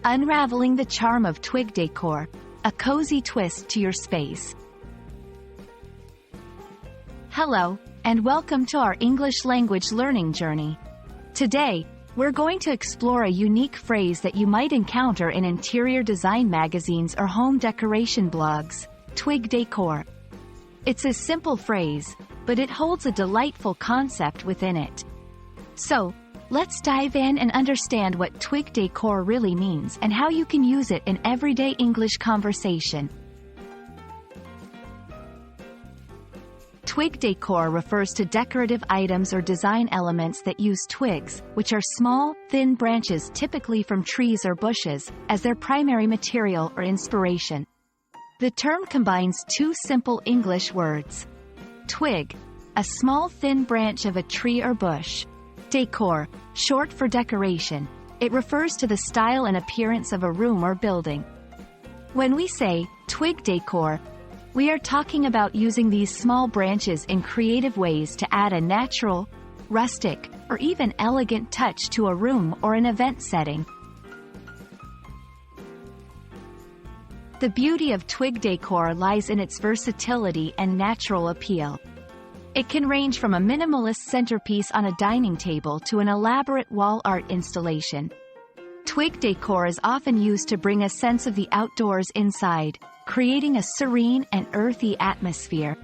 Unraveling the charm of twig decor, a cozy twist to your space. Hello, and welcome to our English language learning journey. Today, we're going to explore a unique phrase that you might encounter in interior design magazines or home decoration blogs: twig decor. It's a simple phrase, but it holds a delightful concept within it. So, let's dive in and understand what twig decor really means and how you can use it in everyday English conversation. Twig decor refers to decorative items or design elements that use twigs, which are small, thin branches typically from trees or bushes, as their primary material or inspiration. The term combines two simple English words. Twig, a small thin branch of a tree or bush. Decor, short for decoration. It refers to the style and appearance of a room or building. When we say twig decor, we are talking about using these small branches in creative ways to add a natural, rustic, or even elegant touch to a room or an event setting. The beauty of twig decor lies in its versatility and natural appeal. It can range from a minimalist centerpiece on a dining table to an elaborate wall art installation. Twig decor is often used to bring a sense of the outdoors inside, creating a serene and earthy atmosphere.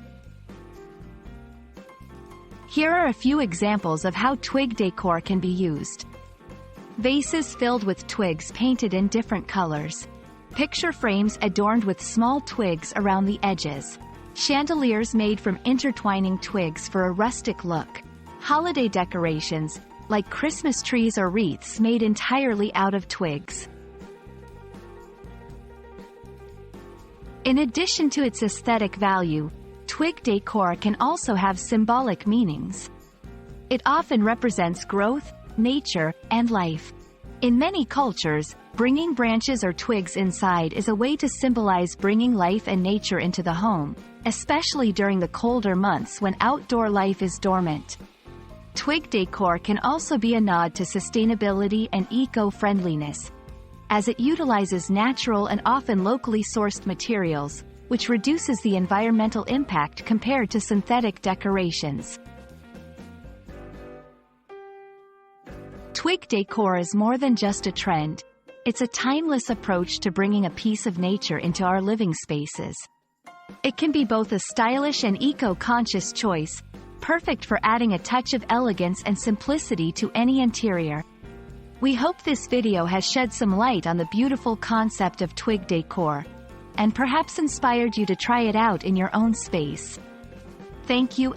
Here are a few examples of how twig decor can be used. Vases filled with twigs painted in different colors. Picture frames adorned with small twigs around the edges. Chandeliers made from intertwining twigs for a rustic look. Holiday decorations, like Christmas trees or wreaths made entirely out of twigs. In addition to its aesthetic value, twig decor can also have symbolic meanings. It often represents growth, nature, and life. In many cultures, bringing branches or twigs inside is a way to symbolize bringing life and nature into the home, especially during the colder months when outdoor life is dormant. Twig decor can also be a nod to sustainability and eco-friendliness, as it utilizes natural and often locally sourced materials, which reduces the environmental impact compared to synthetic decorations. Twig decor is more than just a trend. It's a timeless approach to bringing a piece of nature into our living spaces. It can be both a stylish and eco-conscious choice, perfect for adding a touch of elegance and simplicity to any interior. We hope this video has shed some light on the beautiful concept of twig decor, and perhaps inspired you to try it out in your own space. Thank you.